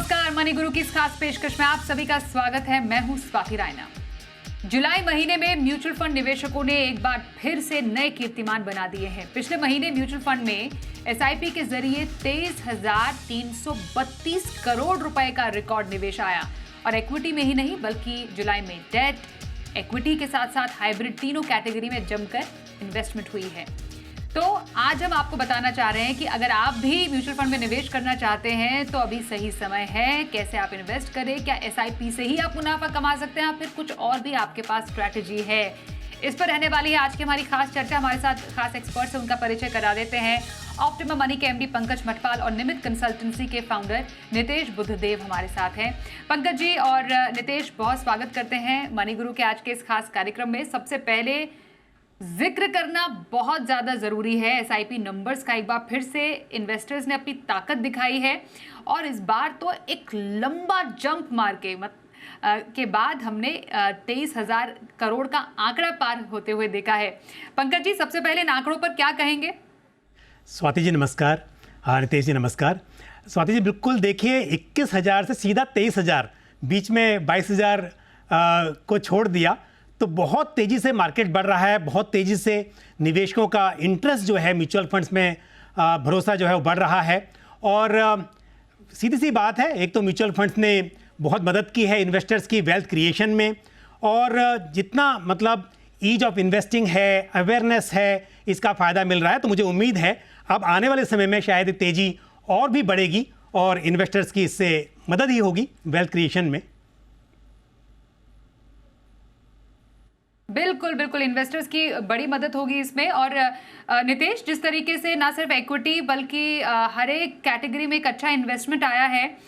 नमस्कार, मनी गुरु की इस खास पेशकश में आप सभी का स्वागत है। मैं हूं स्वाति रायना। जुलाई महीने में म्यूचुअल फंड निवेशकों ने एक बार फिर से नए कीर्तिमान बना दिए हैं। पिछले महीने म्यूचुअल फंड में एसआईपी के जरिए 23,332 करोड़ रुपए का रिकॉर्ड निवेश आया और इक्विटी में ही नहीं बल्कि जुलाई में डेट, इक्विटी के साथ साथ हाइब्रिड तीनों कैटेगरी में जमकर इन्वेस्टमेंट हुई है। तो आज हम आपको बताना चाह रहे हैं कि अगर आप भी म्यूचुअल फंड में निवेश करना चाहते हैं तो अभी सही समय है। कैसे आप इन्वेस्ट करें, क्या एसआईपी से ही आप मुनाफा कमा सकते हैं, फिर कुछ और भी आपके पास स्ट्रैटेजी है, इस पर रहने वाली है आज की हमारी खास चर्चा। हमारे साथ खास एक्सपर्ट्स हैं, उनका परिचय करा देते हैं। ऑप्टिमम मनी के एमडी पंकज मटपाल और निमित कंसल्टेंसी के फाउंडर नितेश बुद्धदेव हमारे साथ हैं। पंकज जी और नितेश, बहुत स्वागत करते हैं मनी गुरु के आज के इस खास कार्यक्रम में। सबसे पहले जिक्र करना बहुत ज़्यादा ज़रूरी है एसआईपी नंबर्स का। एक बार फिर से इन्वेस्टर्स ने अपनी ताकत दिखाई है और इस बार तो एक लंबा जंप मार के बाद हमने 23,000 करोड़ का आंकड़ा पार होते हुए देखा है। पंकज जी, सबसे पहले इन आंकड़ों पर क्या कहेंगे? स्वाति जी नमस्कार। नितेश जी नमस्कार। स्वाति जी बिल्कुल, देखिए 21,000 से सीधा 23,000, बीच में 22,000 को छोड़ दिया तो बहुत तेज़ी से मार्केट बढ़ रहा है। बहुत तेज़ी से निवेशकों का इंटरेस्ट जो है म्यूचुअल फंड्स में, भरोसा जो है वो बढ़ रहा है। और सीधी सी बात है, एक तो म्यूचुअल फंड्स ने बहुत मदद की है इन्वेस्टर्स की वेल्थ क्रिएशन में, और जितना मतलब ईज ऑफ इन्वेस्टिंग है, अवेयरनेस है, इसका फ़ायदा मिल रहा है। तो मुझे उम्मीद है अब आने वाले समय में शायद तेज़ी और भी बढ़ेगी और इन्वेस्टर्स की इससे मदद ही होगी वेल्थ क्रिएशन में। बिल्कुल बिल्कुल, इन्वेस्टर्स की बड़ी मदद होगी इसमें। और नितेश, जिस तरीके से ना सिर्फ इक्विटी बल्कि हर एक कैटेगरी में एक अच्छा इन्वेस्टमेंट आया है,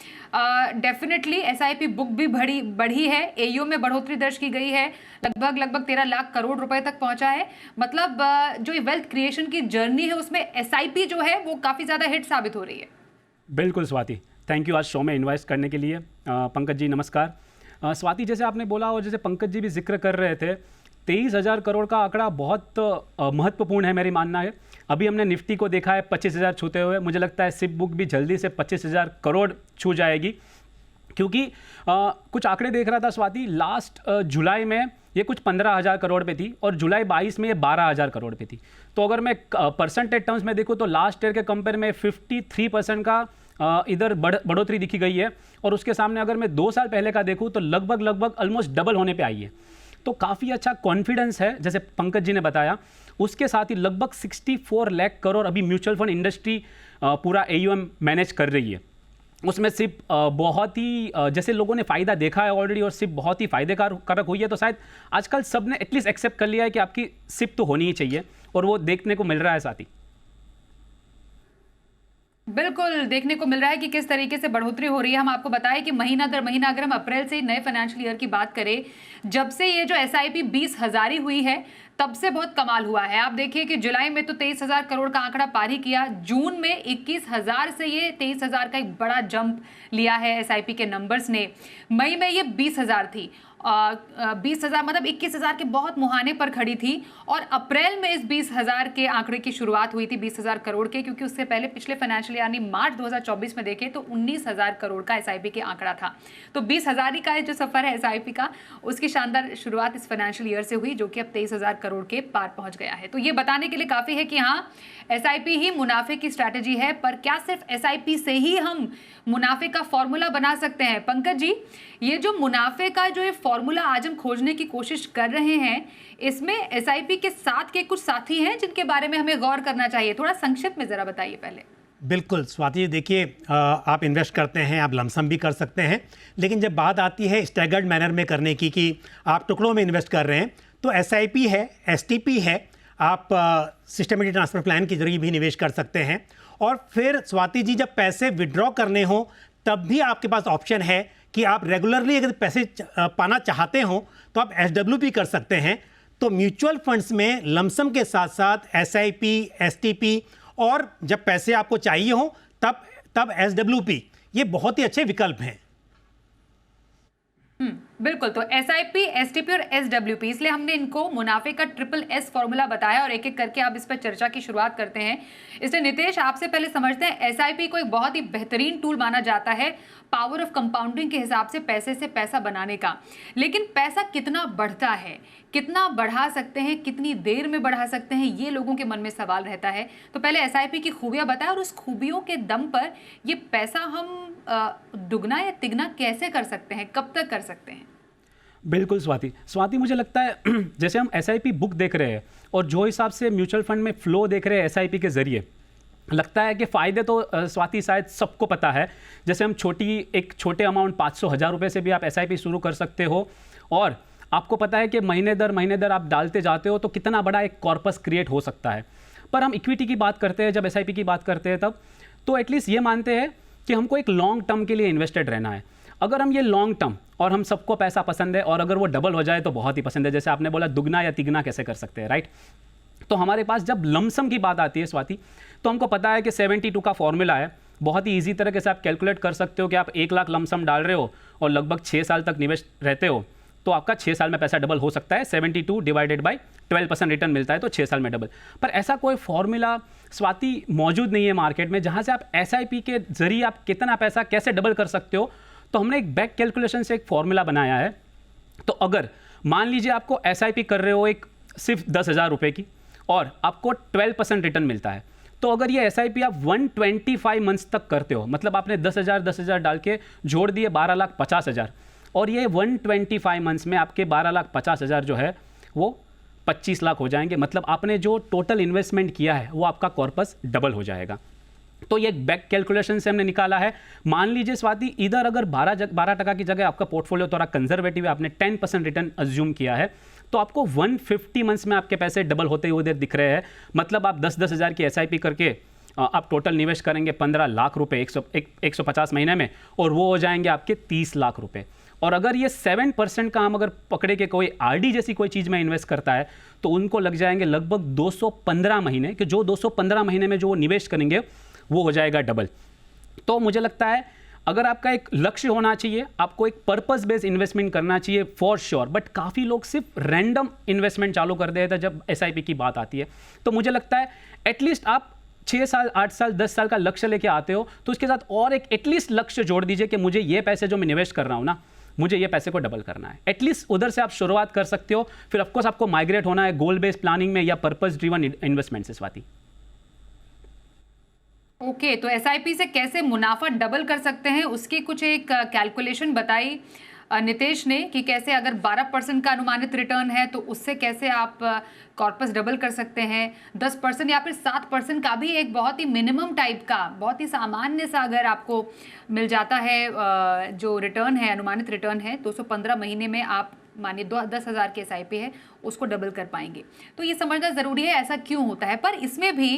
डेफिनेटली एसआईपी बुक भी बढ़ी है, एयू में बढ़ोतरी दर्ज की गई है, लगभग 13 लाख करोड़ रुपए तक पहुंचा है। मतलब जो वेल्थ क्रिएशन की जर्नी है उसमें एसआईपी जो है वो काफ़ी ज़्यादा हिट साबित हो रही है। बिल्कुल स्वाति, थैंक यू आज शो में इन्वाइट करने के लिए। पंकज जी नमस्कार। स्वाति, जैसे आपने बोला और जैसे पंकज जी भी जिक्र कर रहे थे, 23,000 करोड़ का आंकड़ा बहुत महत्वपूर्ण है मेरी मानना है। अभी हमने निफ्टी को देखा है 25,000 छूते हुए। मुझे लगता है सिप बुक भी जल्दी से 25,000 करोड़ छू जाएगी, क्योंकि कुछ आंकड़े देख रहा था स्वाति, लास्ट जुलाई में ये कुछ 15,000 करोड़ पे थी और जुलाई 22 में ये 12,000 करोड़ पे थी। तो अगर मैं परसेंटेज टर्म्स में देखूँ तो लास्ट ईयर के कंपेयर में 53% का इधर बढ़ोतरी दिखी गई है। और उसके सामने अगर मैं 2 साल पहले का देखूँ तो लगभग ऑलमोस्ट डबल होने पे आई है। तो काफ़ी अच्छा कॉन्फिडेंस है, जैसे पंकज जी ने बताया। उसके साथ ही लगभग 64 लाख करोड़ अभी म्यूचुअल फंड इंडस्ट्री पूरा एयूएम मैनेज कर रही है। उसमें सिप बहुत ही जैसे लोगों ने फ़ायदा देखा है ऑलरेडी और सिप बहुत ही फ़ायदेकारक हुई है। तो शायद आजकल सब ने एटलीस्ट एक्सेप्ट कर लिया है कि आपकी सिप तो होनी ही चाहिए, और वो देखने को मिल रहा है साथ ही। बिल्कुल देखने को मिल रहा है कि किस तरीके से बढ़ोतरी हो रही है। हम आपको बताएं कि महीना दर महीना, अगर हम अप्रैल से नए फाइनेंशियल ईयर की बात करें, जब से ये जो एसआईपी 20,000 हुई है तब से बहुत कमाल हुआ है। आप देखिए कि जुलाई में तो 23,000 करोड़ का आंकड़ा पार ही किया, जून में 21,000 से ये 23,000 का एक बड़ा जंप लिया है एसआईपी के नंबर्स ने। मई में ये 20,000 थी, 20,000 मतलब 21,000 के बहुत मुहाने पर खड़ी थी। और अप्रैल में इस 20,000 के आंकड़े की शुरुआत हुई थी, 20,000 करोड़ के, क्योंकि उससे पहले पिछले फाइनेंशियल यानी मार्च 2024 में देखें तो 19,000 करोड़ का एसआईपी के आंकड़ा था। तो 20,000 का जो सफर है एसआईपी का, उसकी शानदार शुरुआत इस फाइनेंशियल ईयर से हुई, जो कि अब 23,000 करोड़ के पार पहुंच गया है। तो ये बताने के लिए काफी है कि हाँ, एसआईपी ही मुनाफे की स्ट्रैटेजी है। पर क्या सिर्फ एसआईपी से ही हम मुनाफे का फॉर्मूला बना सकते हैं? पंकज जी, ये जो मुनाफे का जो ये फॉर्मूला आज हम खोजने की कोशिश कर रहे हैं, इसमें एसआईपी के साथ के कुछ साथी हैं जिनके बारे में हमें गौर करना चाहिए। थोड़ा संक्षिप्त में जरा बताइए पहले। बिल्कुल स्वाति, देखिए आप इन्वेस्ट करते हैं, आप लमसम भी कर सकते हैं, लेकिन जब बात आती है स्टैगर्ड मैनर में करने की, कि आप टुकड़ों में इन्वेस्ट कर रहे हैं, तो एसआईपी है, एसटीपी है, आप सिस्टमेटिक ट्रांसफर प्लान के जरिए भी निवेश कर सकते हैं। और फिर स्वाति जी, जब पैसे विड्रॉ करने हो तब भी आपके पास ऑप्शन है कि आप रेगुलरली अगर पैसे पाना चाहते हो तो आप एसडब्ल्यूपी कर सकते हैं। तो म्यूचुअल फंड्स में लमसम के साथ साथ एसआईपी, एसटीपी, और जब पैसे आपको चाहिए हो तब एसडब्ल्यूपी, ये बहुत ही अच्छे विकल्प हैं। बिल्कुल, तो SIP, STP और SWP, इसलिए हमने इनको मुनाफे का ट्रिपल S फॉर्मूला बताया और एक एक करके आप इस पर चर्चा की शुरुआत करते हैं। इसलिए नितेश, आपसे पहले समझते हैं, SIP को एक बहुत ही बेहतरीन टूल माना जाता है पावर ऑफ कंपाउंडिंग के हिसाब से पैसे पैसा बनाने का। लेकिन पैसा कितना बढ़ता है, कितना बढ़ा सकते हैं, कितनी देर में बढ़ा सकते हैं, ये लोगों के मन में सवाल रहता है। तो पहले SIP की खूबियां बताएं और उस खूबियों के दम पर ये पैसा हम दुगना या तिगना कैसे कर सकते हैं, कब तक कर सकते हैं? बिल्कुल स्वाति, मुझे लगता है जैसे हम SIP बुक देख रहे हैं और जो हिसाब से म्यूचुअल फंड में फ्लो देख रहे हैं SIP के जरिए, लगता है कि फ़ायदे तो स्वाति शायद सबको पता है। जैसे हम छोटे अमाउंट 500-1000 रुपये से भी आप SIP शुरू कर सकते हो और आपको पता है कि महीने दर आप डालते जाते हो तो कितना बड़ा एक कॉर्पस क्रिएट हो सकता है। पर हम इक्विटी की बात करते हैं, जब SIP की बात करते हैं तब तो एटलीस्ट ये मानते हैं कि हमको एक लॉन्ग टर्म के लिए इन्वेस्टेड रहना है। अगर हम ये लॉन्ग टर्म, और हम सबको पैसा पसंद है और अगर वो डबल हो जाए तो बहुत ही पसंद है, जैसे आपने बोला दुगना या तिगना कैसे कर सकते हैं, राइट? तो हमारे पास जब लमसम की बात आती है स्वाति, तो हमको पता है कि 72 का फॉर्मूला है। बहुत ही ईजी तरीके से आप कैलकुलेट कर सकते हो कि आप 1 लाख लमसम डाल रहे हो और लगभग 6 साल तक निवेश रहते हो तो आपका 6 साल में पैसा डबल हो सकता है। 72 डिवाइडेड बाय 12% रिटर्न मिलता है तो 6 साल में डबल। पर ऐसा कोई फॉर्मूला स्वाति मौजूद नहीं है मार्केट में जहां से आप SIP के जरिए आप कितना पैसा कैसे डबल कर सकते हो। तो हमने एक बैक कैलकुलेशन से एक फॉर्मूला बनाया है। तो अगर मान लीजिए आपको SIP कर रहे हो एक सिर्फ 10,000 रुपये की और आपको 12% रिटर्न मिलता है, तो अगर ये SIP आप 125 मंथ्स तक करते हो, मतलब आपने 10,000 डाल के जोड़ दिए 12,50,000 और ये 125 मंथ्स में आपके 12,50,000 जो है वो 25 लाख हो जाएंगे। मतलब आपने जो टोटल इन्वेस्टमेंट किया है वो आपका कॉर्पस डबल हो जाएगा। तो ये बैक कैलकुलेशन से हमने निकाला है। मान लीजिए स्वाति, इधर अगर 12% की जगह आपका पोर्टफोलियो थोड़ा कंजर्वेटिव है, आपने 10% रिटर्न अज्यूम किया है, तो आपको 150 मंथ्स में आपके पैसे डबल होते हुए उधर दिख रहे हैं। मतलब आप 10-10 हज़ार की SIP करके आप टोटल निवेश करेंगे 15 लाख रुपए 150 महीने में और वो हो जाएंगे आपके 30 लाख रुपए। और अगर ये 7% का हम अगर पकड़े के कोई RD जैसी कोई चीज़ में इन्वेस्ट करता है तो उनको लग जाएंगे लगभग 215 महीने, कि जो 215 महीने में जो वो निवेश करेंगे वो हो जाएगा डबल। तो मुझे लगता है अगर आपका एक लक्ष्य होना चाहिए, आपको एक पर्पस बेस्ड इन्वेस्टमेंट करना चाहिए फॉर श्योर। बट काफ़ी लोग सिर्फ रैंडम इन्वेस्टमेंट चालू कर देते हैं जब SIP की बात आती है। तो मुझे लगता है एटलीस्ट आप 6 साल 8 साल 10 साल का लक्ष्य लेके आते हो तो उसके साथ और एक एटलीस्ट लक्ष्य जोड़ दीजिए कि मुझे ये पैसे जो मैं निवेश कर रहा हूँ ना, मुझे ये पैसे को डबल करना है। एटलीस्ट उधर से आप शुरुआत कर सकते हो। फिर ऑफकोर्स आपको माइग्रेट होना है गोल बेस्ड प्लानिंग में या पर्पस ड्रिवन इन्वेस्टमेंट से स्वाति। ओके, तो SIP से कैसे मुनाफा डबल कर सकते हैं उसकी कुछ एक कैलकुलेशन बताई नितेश ने कि कैसे अगर 12% का अनुमानित रिटर्न है तो उससे कैसे आप कॉर्पस डबल कर सकते हैं। 10% या फिर 7% का भी एक बहुत ही मिनिमम टाइप का, बहुत ही सामान्य सा अगर आपको मिल जाता है जो रिटर्न है, अनुमानित रिटर्न है 215 महीने में, आप मानिए 10,000 की SIP है उसको डबल कर पाएंगे। तो ये समझना ज़रूरी है ऐसा क्यों होता है। पर इसमें भी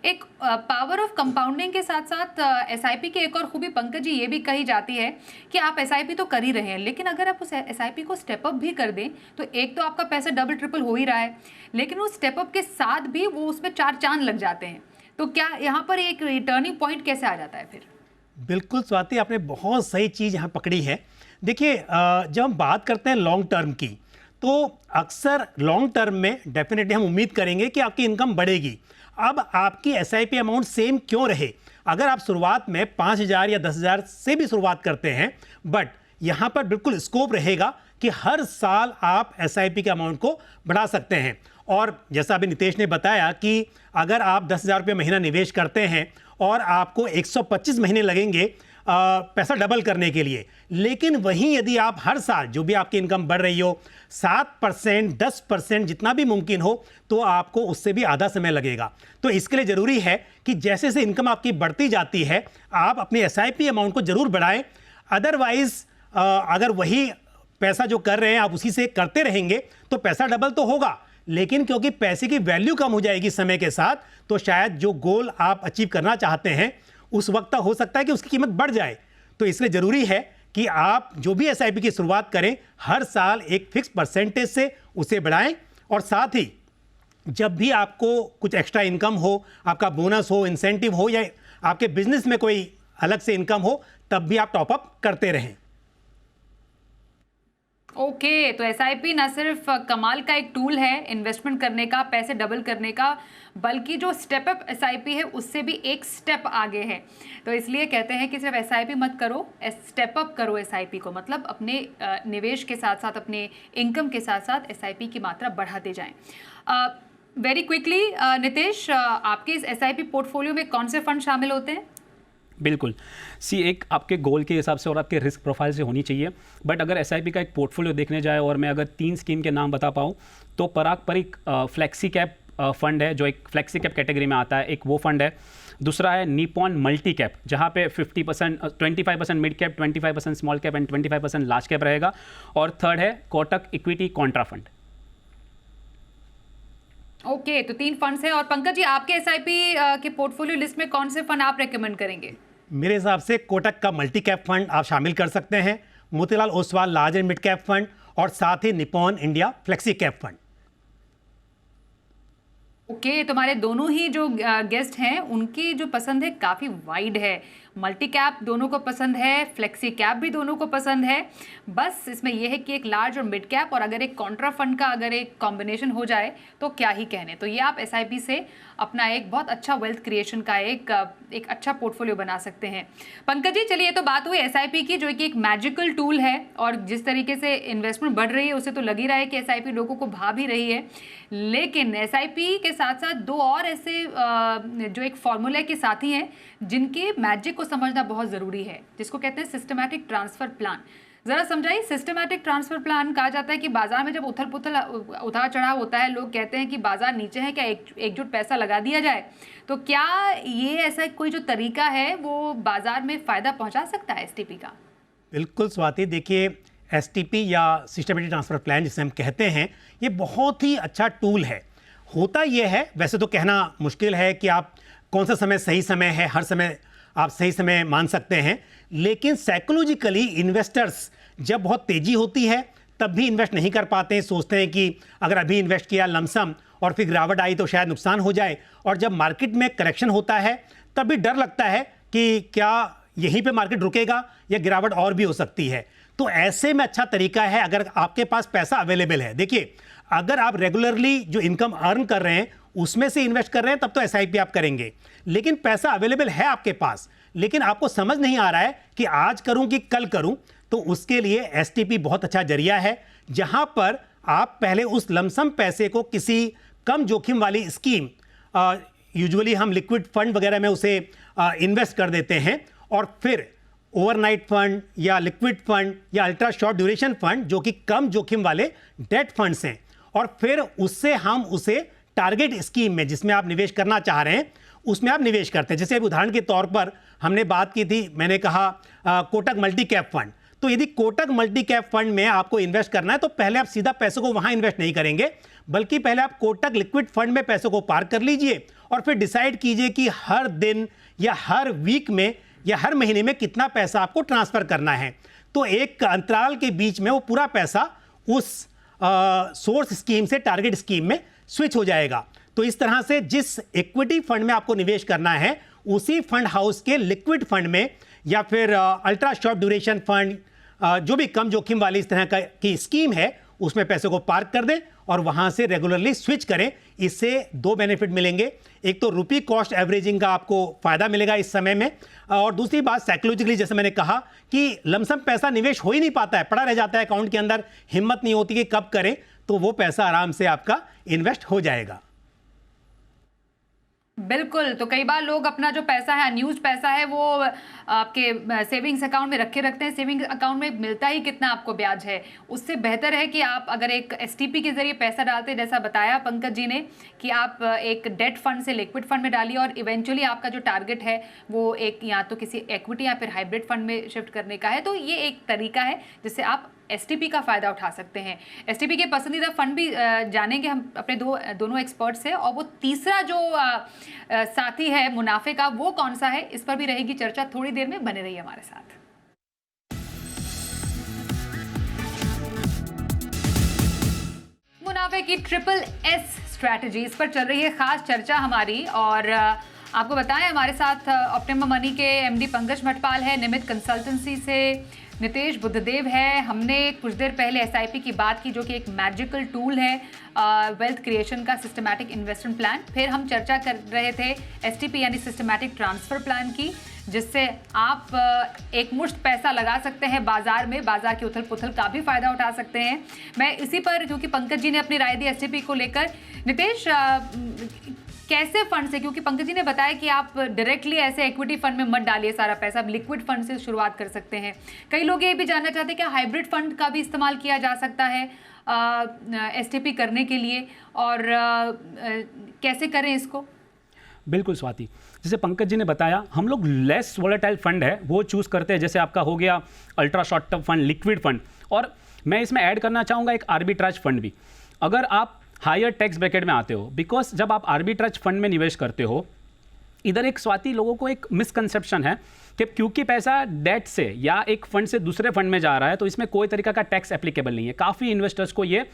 एक पावर ऑफ कंपाउंडिंग के साथ साथ SIP की एक और खूबी पंकज जी ये भी कही जाती है कि आप SIP तो कर ही रहे हैं, लेकिन अगर आप उस SIP को स्टेप अप भी कर दें तो एक तो आपका पैसा डबल ट्रिपल हो ही रहा है, लेकिन उस स्टेप अप के साथ भी वो उसमें 4 चांद लग जाते हैं। तो क्या यहाँ पर एक टर्निंग पॉइंट कैसे आ जाता है फिर? बिल्कुल स्वाति, आपने बहुत सही चीज़ यहाँ पकड़ी है। देखिए, जब हम बात करते हैं लॉन्ग टर्म की तो अक्सर लॉन्ग टर्म में डेफिनेटली हम उम्मीद करेंगे कि आपकी इनकम बढ़ेगी। अब आपकी SIP अमाउंट सेम क्यों रहे, अगर आप शुरुआत में 5,000 या 10,000 से भी शुरुआत करते हैं, बट यहाँ पर बिल्कुल स्कोप रहेगा कि हर साल आप SIP के अमाउंट को बढ़ा सकते हैं। और जैसा अभी नितेश ने बताया कि अगर आप 10,000 रुपये महीना निवेश करते हैं और आपको 125 महीने लगेंगे पैसा डबल करने के लिए, लेकिन वहीं यदि आप हर साल जो भी आपकी इनकम बढ़ रही हो 7% 10% जितना भी मुमकिन हो तो आपको उससे भी आधा समय लगेगा। तो इसके लिए ज़रूरी है कि जैसे जैसे इनकम आपकी बढ़ती जाती है आप अपनी SIP अमाउंट को ज़रूर बढ़ाएं। अदरवाइज़ अगर वही पैसा जो कर रहे हैं आप उसी से करते रहेंगे तो पैसा डबल तो होगा, लेकिन क्योंकि पैसे की वैल्यू कम हो जाएगी समय के साथ, तो शायद जो गोल आप अचीव करना चाहते हैं उस वक्त हो सकता है कि उसकी कीमत बढ़ जाए। तो इसलिए ज़रूरी है कि आप जो भी SIP की शुरुआत करें हर साल एक फिक्स परसेंटेज से उसे बढ़ाएं, और साथ ही जब भी आपको कुछ एक्स्ट्रा इनकम हो, आपका बोनस हो, इंसेंटिव हो या आपके बिजनेस में कोई अलग से इनकम हो, तब भी आप टॉपअप करते रहें। ओके, तो एसआईपी ना सिर्फ कमाल का एक टूल है इन्वेस्टमेंट करने का, पैसे डबल करने का, बल्कि जो स्टेप अप एसआईपी है उससे भी एक स्टेप आगे है। तो इसलिए कहते हैं कि सिर्फ एसआईपी मत करो, स्टेप अप करो एसआईपी को, मतलब अपने निवेश के साथ साथ अपने इनकम के साथ साथ एसआईपी की मात्रा बढ़ाते जाएं। वेरी क्विकली नितेश, आपके इस एसआईपी पोर्टफोलियो में कौन से फंड शामिल होते हैं? बिल्कुल, एक आपके गोल के हिसाब से और आपके रिस्क प्रोफाइल से होनी चाहिए। बट अगर एसआईपी का एक पोर्टफोलियो देखने जाए और मैं अगर 3 स्कीम के नाम बता पाऊँ तो पराग परिक फ्लेक्सी कैप फंड है, जो एक फ्लेक्सी कैप कैटेगरी में आता है, एक वो फंड है। दूसरा है निपॉन मल्टी कैप, जहाँ पे 50% 25% mid cap, 25% small cap and 25% large cap रहेगा। और थर्ड है Kotak equity Contra fund. Okay, तो 3 फंड्स हैं। और पंकज जी, आपके एसआईपी के पोर्टफोलियो लिस्ट में कौन से फंड आप रेकमेंड करेंगे? मेरे हिसाब से कोटक का मल्टी कैप फंड आप शामिल कर सकते हैं, Motilal Oswal large and mid cap fund, और साथ ही Nippon India flexi cap fund. Okay, तुम्हारे दोनों ही जो गेस्ट हैं उनकी जो पसंद है काफ़ी वाइड है। मल्टी कैप दोनों को पसंद है, फ्लेक्सी कैप भी दोनों को पसंद है। बस इसमें यह है कि एक लार्ज और मिड कैप और अगर एक कॉन्ट्रा फंड का अगर एक कॉम्बिनेशन हो जाए तो क्या ही कहने। तो ये आप एसआईपी से अपना एक बहुत अच्छा वेल्थ क्रिएशन का एक अच्छा पोर्टफोलियो बना सकते हैं। पंकज जी, चलिए, ये तो बात हुई एसआईपी की, जो कि एक मैजिकल टूल है और जिस तरीके से इन्वेस्टमेंट बढ़ रही है उससे तो लग ही रहा है कि एसआईपी लोगों को भा भी रही है। लेकिन एसआईपी के साथ साथ 2 और ऐसे जो एक फॉर्मूला के साथी हैं जिनके मैजिक को समझना बहुत ज़रूरी है, जिसको कहते हैं सिस्टमैटिक ट्रांसफ़र प्लान। ज़रा समझाइए। सिस्टमैटिक ट्रांसफ़र प्लान कहा जाता है कि बाजार में जब उतार चढ़ाव होता है, लोग कहते हैं कि बाजार नीचे है, क्या एकजुट पैसा लगा दिया जाए। तो क्या ये ऐसा कोई जो तरीका है वो बाजार में फ़ायदा पहुंचा सकता है एसटीपी का? बिल्कुल स्वाति, देखिए एसटीपी या सिस्टमैटिक ट्रांसफर प्लान जिसे हम कहते हैं, ये बहुत ही अच्छा टूल है। होता ये है, वैसे तो कहना मुश्किल है कि आप कौन सा समय सही समय है, हर समय आप सही समय मान सकते हैं, लेकिन साइकोलॉजिकली इन्वेस्टर्स जब बहुत तेज़ी होती है तब भी इन्वेस्ट नहीं कर पाते हैं। सोचते हैं कि अगर अभी इन्वेस्ट किया लमसम और फिर गिरावट आई तो शायद नुकसान हो जाए, और जब मार्केट में करेक्शन होता है तब भी डर लगता है कि क्या यहीं पे मार्केट रुकेगा या गिरावट और भी हो सकती है। तो ऐसे में अच्छा तरीका है अगर आपके पास पैसा अवेलेबल है। देखिए, अगर आप रेगुलरली जो इनकम अर्न कर रहे हैं उसमें से इन्वेस्ट कर रहे हैं तब तो एसआईपी आप करेंगे, लेकिन पैसा अवेलेबल है आपके पास, लेकिन आपको समझ नहीं आ रहा है कि आज करूं कि कल करूं, तो उसके लिए एसटीपी बहुत अच्छा जरिया है, जहां पर आप पहले उस लमसम पैसे को किसी कम जोखिम वाली स्कीम, यूजुअली हम लिक्विड फंड वगैरह में उसे इन्वेस्ट कर देते हैं, और फिर ओवरनाइट फंड या लिक्विड फंड या अल्ट्रा शॉर्ट ड्यूरेशन फंड जो कि कम जोखिम वाले डेट फंड्स हैं, और फिर उससे हम उसे टारगेट स्कीम में जिसमें आप निवेश करना चाह रहे हैं उसमें आप निवेश करते हैं। जैसे उदाहरण के तौर पर हमने बात की थी, मैंने कहा कोटक मल्टी कैप फंड। तो यदि कोटक मल्टी कैप फंड में आपको इन्वेस्ट करना है तो पहले आप सीधा पैसों को वहां इन्वेस्ट नहीं करेंगे, बल्कि पहले आप कोटक लिक्विड फंड में पैसों को पार्क कर लीजिए और फिर डिसाइड कीजिए कि हर दिन या हर वीक में या हर महीने में कितना पैसा आपको ट्रांसफर करना है। तो एक अंतराल के बीच में वो पूरा पैसा उस सोर्स स्कीम से टारगेट स्कीम में स्विच हो जाएगा। तो इस तरह से जिस इक्विटी फंड में आपको निवेश करना है उसी फंड हाउस के लिक्विड फंड में या फिर अल्ट्रा शॉर्ट ड्यूरेशन फंड, जो भी कम जोखिम वाली इस तरह की स्कीम है, उसमें पैसे को पार्क कर दें और वहां से रेगुलरली स्विच करें। इससे 2 बेनिफिट मिलेंगे। एक तो रुपी कॉस्ट एवरेजिंग का आपको फायदा मिलेगा इस समय में, और दूसरी बात साइकोलॉजिकली, जैसे मैंने कहा कि लमसम पैसा निवेश हो ही नहीं पाता है, पड़ा रह जाता है अकाउंट के अंदर, हिम्मत नहीं होती कि कब करें, तो वो पैसा आराम से आपका इन्वेस्ट हो जाएगा। बिल्कुल। तो कई बार लोग अपना जो पैसा है, अनयूज्ड पैसा है, वो आपके सेविंग्स अकाउंट में रखते हैं। सेविंग्स अकाउंट में मिलता ही कितना आपको ब्याज है। उससे बेहतर है कि आप अगर एक एसटीपी के जरिए पैसा डालते हैं, जैसा बताया पंकज जी ने, कि आप एक डेट फंड से लिक्विड फंड में डालिए और इवेंचुअली आपका जो टारगेट है वो एक या तो किसी इक्विटी या फिर हाइब्रिड फंड में शिफ्ट करने का है। तो ये एक तरीका है जिससे आप एसटीपी का फ़ायदा उठा सकते हैं। एसटीपी के पसंदीदा फंड भी जानेंगे हम अपने दोनों एक्सपर्ट से, और वो तीसरा जो साथी है मुनाफे का, वो कौन सा है, इस पर भी रहेगी चर्चा। थोड़ी देर में बने रहिए हमारे साथ। मुनाफे की SSS स्ट्रैटेजी, इस पर चल रही है खास चर्चा हमारी, और आपको बताएं हमारे साथ ऑप्टिमम मनी के एमडी पंकज मटपाल है, निमित कंसल्टेंसी से नितेश बुद्धदेव है। हमने कुछ देर पहले एसआईपी की बात की, जो कि एक मैजिकल टूल है वेल्थ क्रिएशन का, सिस्टमैटिक इन्वेस्टमेंट प्लान। फिर हम चर्चा कर रहे थे एसटीपी यानी सिस्टमैटिक ट्रांसफर प्लान की, जिससे आप एक मुश्त पैसा लगा सकते हैं बाजार में, बाजार की उथल पुथल का भी फायदा उठा सकते हैं। मैं इसी पर, क्योंकि पंकज जी ने अपनी राय दी एसटीपी को लेकर, नितेश कैसे फंड से, क्योंकि पंकज जी ने बताया कि आप डायरेक्टली ऐसे इक्विटी फंड में मत डालिए सारा पैसा, आप लिक्विड फंड से शुरुआत कर सकते हैं। कई लोग ये भी जानना चाहते हैं कि हाइब्रिड फंड का भी इस्तेमाल किया जा सकता है एसटीपी करने के लिए, और कैसे करें इसको? बिल्कुल स्वाति, जैसे पंकज जी ने बताया, हम लोग लेस वोलेटाइल फंड है वो चूज़ करते हैं। जैसे आपका हो गया ultra short term fund, liquid fund, और मैं इसमें ऐड करना चाहूँगा एक आर्बिट्राज फंड भी। अगर आप हायर टैक्स ब्रैकेट में आते हो, बिकॉज जब आप आर्बिट्राज फंड में निवेश करते हो, इधर एक स्वाति लोगों को एक मिसकंसेप्शन है कि क्योंकि पैसा डेट से या एक फंड से दूसरे फंड में जा रहा है तो इसमें कोई तरीका का टैक्स एप्लीकेबल नहीं है। काफ़ी इन्वेस्टर्स को ये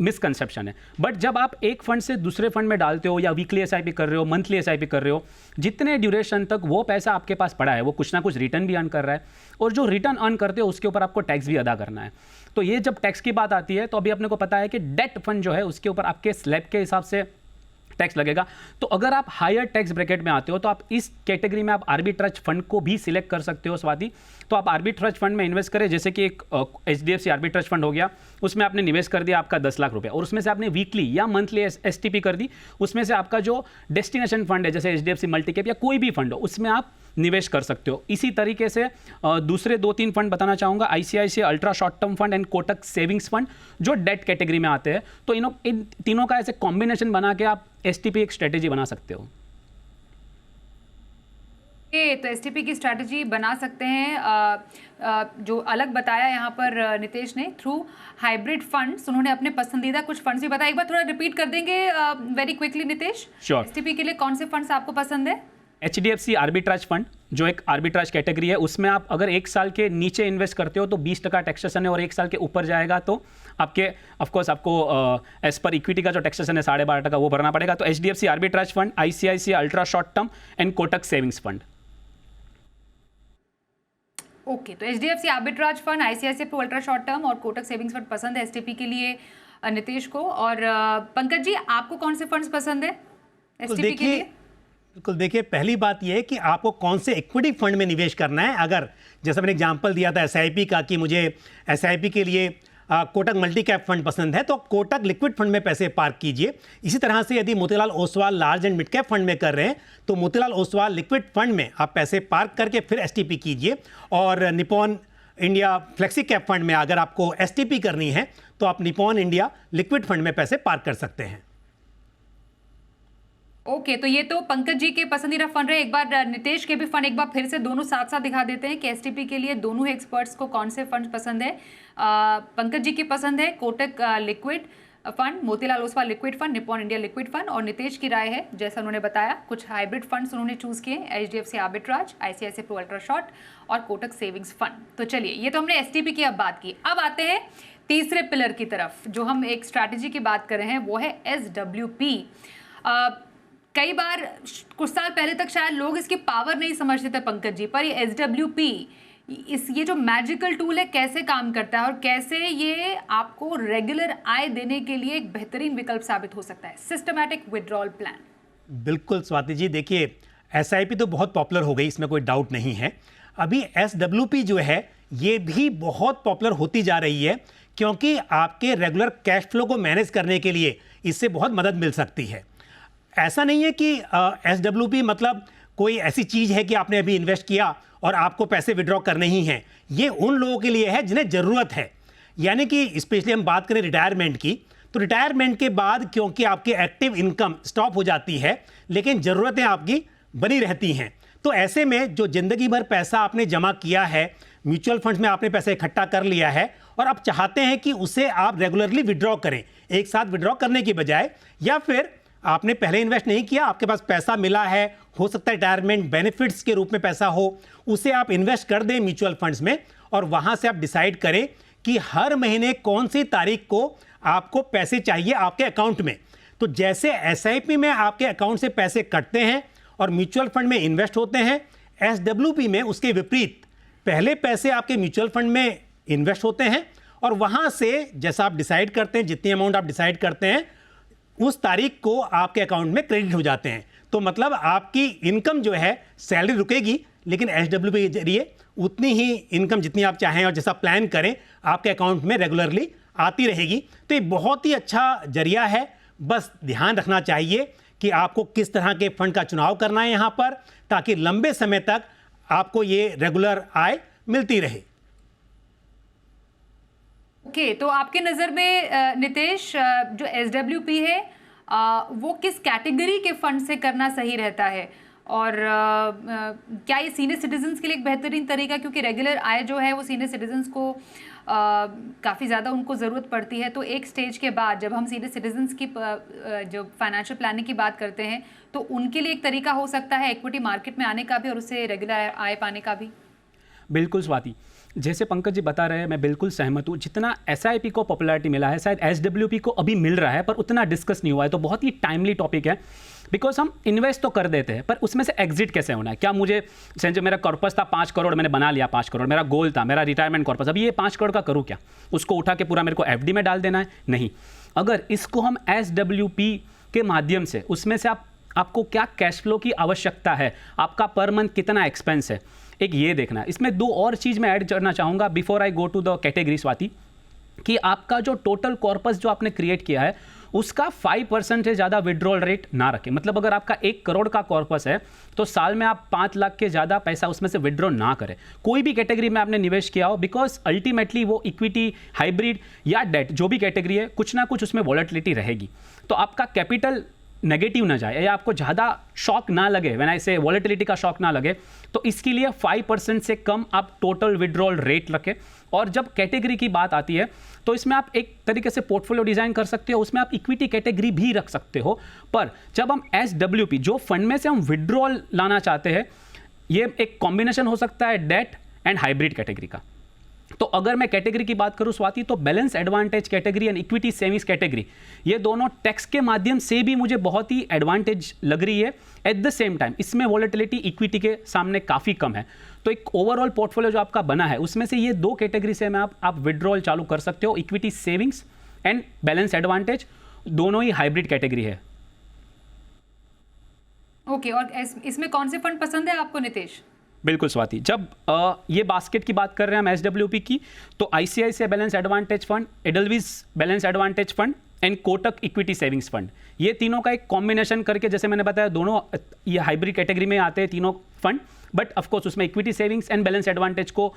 मिसकंसेप्शन है। बट जब आप एक फंड से दूसरे फंड में डालते हो, या वीकली एसआईपी कर रहे हो, मंथली एसआईपी कर रहे हो, जितने ड्यूरेशन तक वो पैसा आपके पास पड़ा है वो कुछ ना कुछ रिटर्न भी अर्न कर रहा है, और जो रिटर्न अर्न करते हो उसके ऊपर आपको टैक्स भी अदा करना है। तो ये जब टैक्स की बात आती है तो अभी अपने को पता है कि डेट फंड जो है उसके ऊपर आपके स्लैब के हिसाब से टैक्स लगेगा। तो अगर आप हायर टैक्स ब्रैकेट में आते हो तो आप इस कैटेगरी में आप आर्बिट्राज फंड को भी सिलेक्ट कर सकते हो स्वाति। तो आप आर्बिट्राज फंड में इन्वेस्ट करें, जैसे कि एक HDFC आर्बिट्राज फंड हो गया, उसमें आपने निवेश कर दिया आपका 10 लाख रुपए, और उसमें से आपने वीकली या मंथली एसटीपी कर दी, उसमें से आपका जो डेस्टिनेशन फंड है जैसे HDFC मल्टीकैप या कोई भी फंड हो उसमें आप निवेश कर सकते हो। इसी तरीके से दूसरे 2-3 फंड बताना चाहूँगा, ICICI ultra short term fund and Kotak savings fund, जो डेट कैटेगरी में आते हैं। तो इन तीनों का ऐसे कॉम्बिनेशन बना के आप एसटीपी एक स्ट्रेटेजी बना सकते हो। तो एसटीपी की स्ट्रैटेजी बना सकते हैं। जो अलग बताया यहाँ पर नितेश ने, थ्रू हाइब्रिड फंड्स, उन्होंने अपने पसंदीदा कुछ फंड्स भी बताया। एक बार थोड़ा रिपीट कर देंगे very quickly Nitesh? Sure. STP के लिए कौन से फंड्स आपको पसंद है? HDFC आर्बिट्राज फंड, जो एक आर्बिट्राज कैटेगरी है, उसमें आप अगर 1 साल के नीचे इन्वेस्ट करते हो तो 20% टैक्सेशन है, और 1 साल के ऊपर जाएगा तो आपके ऑफकोर्स आपको एज पर इक्विटी का जो टैक्सेशन है 12.5% वो भरना पड़ेगा। तो HDFC arbitrage fund, ICICI ultra short term and Kotak savings fund. Okay, तो HDFC arbitrage fund, ICICI pro ultra short term और कोटक सेविंग्स फंड पसंद है एसटीपी के लिए नितेश को। और पंकज जी, आपको कौन से फंड्स पसंद है एसटीपी के लिए? बिल्कुल, देखिए पहली बात यह है कि आपको कौन से इक्विटी फंड में निवेश करना है। अगर जैसा मैंने एग्जांपल दिया था एसआईपी का कि मुझे एसआईपी के लिए कोटक मल्टी कैप फंड पसंद है, तो कोटक लिक्विड फंड में पैसे पार्क कीजिए। इसी तरह से यदि Motilal Oswal large and mid cap fund में कर रहे हैं तो मोतीलाल ओसवाल लिक्विड फंड में आप पैसे पार्क करके फिर एसटीपी कीजिए। और Nippon India flexi cap fund में अगर आपको एसटीपी करनी है तो आप निपॉन इंडिया लिक्विड फंड में पैसे पार्क कर सकते हैं। ओके, तो ये तो पंकज जी के पसंदीदा फंड रहे। एक बार नितेश के भी फंड एक बार फिर से दोनों साथ साथ दिखा देते हैं कि एसटीपी के लिए दोनों एक्सपर्ट्स को कौन से फंड पसंद है। पंकज जी की पसंद है Kotak liquid fund, Motilal Oswal liquid fund, Nippon India liquid fund, और नितेश की राय है जैसा उन्होंने बताया कुछ हाइब्रिड फंड्स उन्होंने चूज किए, HDFC arbitrage, ICICI pro ultra short और कोटक सेविंग्स फंड। तो चलिए, ये तो हमने एसटीपी की अब बात की। अब आते हैं तीसरे पिलर की तरफ, जो हम एक स्ट्रैटेजी की बात कर रहे हैं, वो है SWP। कई बार कुछ साल पहले तक शायद लोग इसकी पावर नहीं समझते थे पंकज जी, पर ये SWP, ये जो मैजिकल टूल है, कैसे काम करता है और कैसे ये आपको रेगुलर आय देने के लिए एक बेहतरीन विकल्प साबित हो सकता है, सिस्टमैटिक विड्रॉल प्लान। बिल्कुल स्वाति जी, देखिए एसआईपी तो बहुत पॉपुलर हो गई, इसमें कोई डाउट नहीं है। अभी SWP जो है ये भी बहुत पॉपुलर होती जा रही है, क्योंकि आपके रेगुलर कैश फ्लो को मैनेज करने के लिए इससे बहुत मदद मिल सकती है। ऐसा नहीं है कि SWP मतलब कोई ऐसी चीज़ है कि आपने अभी इन्वेस्ट किया और आपको पैसे विड्रॉ करने ही हैं। ये उन लोगों के लिए है जिन्हें ज़रूरत है, यानी कि स्पेशली हम बात करें रिटायरमेंट की, तो रिटायरमेंट के बाद क्योंकि आपकी एक्टिव इनकम स्टॉप हो जाती है लेकिन ज़रूरतें आपकी बनी रहती हैं, तो ऐसे में जो ज़िंदगी भर पैसा आपने जमा किया है, म्यूचुअल फंड्स में आपने पैसे इकट्ठा कर लिया है और अब चाहते हैं कि उसे आप रेगुलरली विड्रॉ करें, एक साथ विड्रॉ करने की बजाय, या फिर आपने पहले इन्वेस्ट नहीं किया, आपके पास पैसा मिला है, हो सकता है रिटायरमेंट बेनिफिट्स के रूप में पैसा हो, उसे आप इन्वेस्ट कर दें म्यूचुअल फंड्स में और वहां से आप डिसाइड करें कि हर महीने कौन सी तारीख को आपको पैसे चाहिए आपके अकाउंट में। तो जैसे एसआईपी में आपके अकाउंट से पैसे कटते हैं और म्यूचुअल फंड में इन्वेस्ट होते हैं, एसडब्ल्यूपी में उसके विपरीत पहले पैसे आपके म्यूचुअल फंड में इन्वेस्ट होते हैं और वहाँ से जैसा आप डिसाइड करते हैं, जितनी अमाउंट आप डिसाइड करते हैं, उस तारीख को आपके अकाउंट में क्रेडिट हो जाते हैं। तो मतलब आपकी इनकम जो है, सैलरी रुकेगी, लेकिन एसडब्ल्यूपी के जरिए उतनी ही इनकम जितनी आप चाहें और जैसा प्लान करें आपके अकाउंट में रेगुलरली आती रहेगी। तो ये बहुत ही अच्छा जरिया है। बस ध्यान रखना चाहिए कि आपको किस तरह के फंड का चुनाव करना है यहाँ पर, ताकि लंबे समय तक आपको ये रेगुलर आय मिलती रहे। ओके, तो आपके नज़र में नितेश, जो एसडब्ल्यूपी है वो किस कैटेगरी के फंड से करना सही रहता है, और क्या ये सीनियर सिटीजन्स के लिए एक बेहतरीन तरीका, क्योंकि रेगुलर आय जो है वो सीनियर सिटीजन्स को काफ़ी ज़्यादा उनको ज़रूरत पड़ती है। तो एक स्टेज के बाद जब हम सीनियर सिटीजन्स की जो फाइनेंशियल प्लानिंग की बात करते हैं, तो उनके लिए एक तरीका हो सकता है इक्विटी मार्केट में आने का भी और उससे रेगुलर आय पाने का भी। बिल्कुल स्वाति, जैसे पंकज जी बता रहे हैं, मैं बिल्कुल सहमत हूँ। जितना एसआईपी को पॉपुलैरिटी मिला है, शायद एसडब्ल्यूपी को अभी मिल रहा है, पर उतना डिस्कस नहीं हुआ है। तो बहुत ही टाइमली टॉपिक है, बिकॉज हम इन्वेस्ट तो कर देते हैं, पर उसमें से एग्जिट कैसे होना है। क्या मुझे, जो मेरा कॉर्पस था 5 करोड़, मैंने बना लिया 5 करोड़, मेरा गोल था, मेरा रिटायरमेंट कॉर्पस, अभी ये 5 करोड़ का करूँ क्या? उसको उठा के पूरा मेरे को एफडी में डाल देना है? नहीं। अगर इसको हम एसडब्ल्यूपी के माध्यम से, उसमें से आपको क्या कैश फ्लो की आवश्यकता है, आपका पर मंथ कितना एक्सपेंस है, एक ये देखना है। इसमें 2 और चीज़ मैं ऐड करना चाहूँगा before I go to the category Swati, कि आपका जो टोटल कॉर्पस जो आपने क्रिएट किया है उसका 5% से ज़्यादा विड्रॉल रेट ना रखें। मतलब अगर आपका 1 करोड़ का कॉर्पस है तो साल में आप 5 लाख के ज़्यादा पैसा उसमें से विड्रॉ ना करें, कोई भी कैटेगरी में आपने निवेश किया हो, बिकॉज अल्टीमेटली वो इक्विटी, हाइब्रिड या डेट, जो भी कैटेगरी है, कुछ ना कुछ उसमें वॉलेटिलिटी रहेगी। तो आपका कैपिटल नेगेटिव ना जाए या आपको ज़्यादा शॉक ना लगे, व्हेन आई से वॉलेटिलिटी का शॉक ना लगे, तो इसके लिए 5% से कम आप टोटल विड्रॉल रेट रखें। और जब कैटेगरी की बात आती है तो इसमें आप एक तरीके से पोर्टफोलियो डिज़ाइन कर सकते हो, उसमें आप इक्विटी कैटेगरी भी रख सकते हो। पर जब हम एसडब्ल्यूपी, जो फंड में से हम विड्रॉल लाना चाहते हैं, ये एक कॉम्बिनेशन हो सकता है डेट एंड हाइब्रिड कैटेगरी का। तो अगर मैं कैटेगरी की बात करूं स्वाति, तो balance advantage category and equity savings category, ये दोनों टैक्स के माध्यम से भी मुझे बहुत ही एडवांटेज लग रही है। एट द सेम टाइम इसमें वॉलेटिलिटी इक्विटी के सामने काफ़ी कम है। तो एक ओवरऑल पोर्टफोलियो जो आपका बना है, उसमें से ये 2 कैटेगरी से में आप विड्रॉल चालू कर सकते हो। Equity savings and balance advantage दोनों ही हाइब्रिड कैटेगरी है। ओके, और इसमें कौन से फंड पसंद है आपको नितेश? बिल्कुल स्वाति, जब ये बास्केट की बात कर रहे हैं हम एसडब्ल्यूपी की, तो ICICI balance advantage fund, Edelweiss balance advantage fund and Kotak equity savings fund, ये तीनों का एक कॉम्बिनेशन करके, जैसे मैंने बताया, दोनों ये हाइब्रिड कैटेगरी में आते हैं तीनों फंड, बट ऑफकोर्स उसमें equity savings and balance advantage को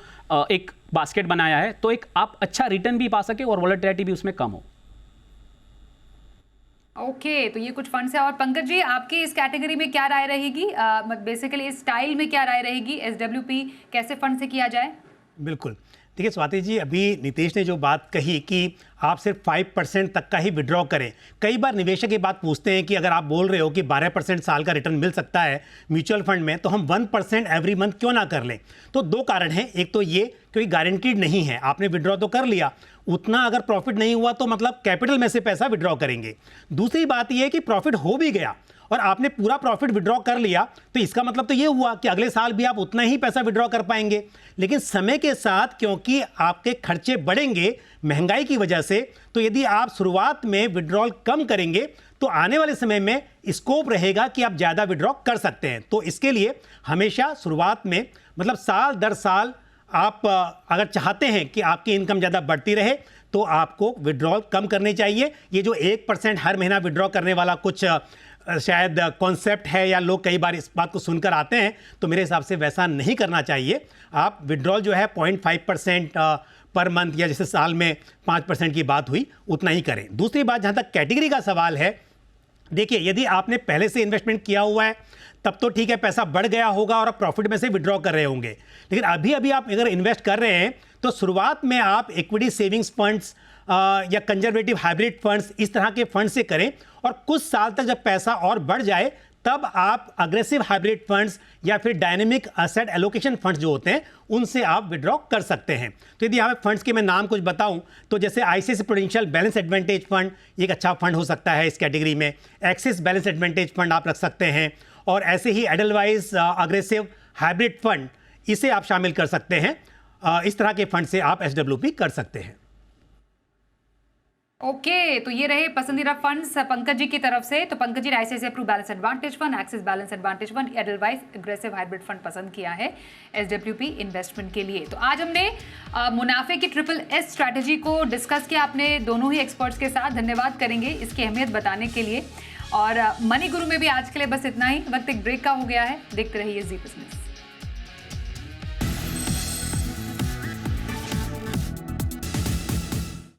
एक बास्केट बनाया है, तो एक आप अच्छा रिटर्न भी पा सके और वॉलेटिलिटी भी उसमें कम हो। ओके, तो ये कुछ फंड्स है। और पंकज जी, आपकी इस कैटेगरी में क्या राय रहेगी, बेसिकली इस स्टाइल में क्या राय रहेगी, एसडब्ल्यूपी कैसे फंड से किया जाए? बिल्कुल, देखिए स्वाति जी, अभी नितेश ने जो बात कही कि आप सिर्फ 5% तक का ही विड्रॉ करें। कई बार निवेशक ये बात पूछते हैं कि अगर आप बोल रहे हो कि 12% साल का रिटर्न मिल सकता है म्यूचुअल फंड में, तो हम 1% एवरी मंथ क्यों ना कर लें? तो 2 कारण हैं। एक तो ये, क्योंकि गारंटीड नहीं है, आपने विड्रॉ तो कर लिया, उतना अगर प्रॉफिट नहीं हुआ तो मतलब कैपिटल में से पैसा विड्रॉ करेंगे। दूसरी बात यह है कि प्रॉफिट हो भी गया और आपने पूरा प्रॉफिट विड्रॉ कर लिया, तो इसका मतलब तो ये हुआ कि अगले साल भी आप उतना ही पैसा विड्रॉ कर पाएंगे। लेकिन समय के साथ क्योंकि आपके खर्चे बढ़ेंगे महंगाई की वजह से, तो यदि आप शुरुआत में विड्रॉल कम करेंगे तो आने वाले समय में स्कोप रहेगा कि आप ज़्यादा विड्रॉ कर सकते हैं। तो इसके लिए हमेशा शुरुआत में, मतलब साल दर साल, आप अगर चाहते हैं कि आपकी इनकम ज़्यादा बढ़ती रहे तो आपको विड्रॉल कम करने चाहिए। ये जो 1% हर महीना विड्रॉ करने वाला कुछ शायद कॉन्सेप्ट है या लोग कई बार इस बात को सुनकर आते हैं, तो मेरे हिसाब से वैसा नहीं करना चाहिए। आप विड्रॉल जो है 0.5% पर मंथ, या जैसे साल में 5% की बात हुई, उतना ही करें। दूसरी बात, जहाँ तक कैटेगरी का सवाल है, देखिए यदि आपने पहले से इन्वेस्टमेंट किया हुआ है तब तो ठीक है, पैसा बढ़ गया होगा और आप प्रॉफिट में से विड्रॉ कर रहे होंगे। लेकिन अभी आप अगर इन्वेस्ट कर रहे हैं तो शुरुआत में आप इक्विटी सेविंग्स फंड्स या कंजर्वेटिव हाइब्रिड फंड्स, इस तरह के फंड से करें, और कुछ साल तक जब पैसा और बढ़ जाए तब आप अग्रेसिव हाइब्रिड फंड्स या फिर डायनेमिक एसेट एलोकेशन फंड्स जो होते हैं उनसे आप विड्रॉ कर सकते हैं। तो यदि हमें फंड्स के मैं नाम कुछ बताऊं तो जैसे ICICI prudential balance advantage fund एक अच्छा फंड हो सकता है इस कैटेगरी में। एक्सिस बैलेंस एडवांटेज फंड आप रख सकते हैं, और ऐसे ही एडलवाइज अग्रेसिव हाइब्रिड फंड, इसे आप शामिल कर सकते हैं। इस तरह के फंड से आप SWP कर सकते हैं। ओके, तो ये रहे पसंदीदा फंड्स पंकज जी की तरफ से। तो पंकज जी ने ICICI Pru balance advantage fund, axis balance advantage fund, Edelweiss aggressive hybrid fund पसंद किया है SWP इन्वेस्टमेंट के लिए। तो आज हमने मुनाफे की SSS स्ट्रैटेजी को डिस्कस किया अपने दोनों ही एक्सपर्ट्स के साथ। धन्यवाद करेंगे इसकी अहमियत बताने के लिए। और मनी गुरु में भी आज के लिए बस इतना ही। वक्त एक ब्रेक का हो गया है। देखते रहिए जी बिजनेस।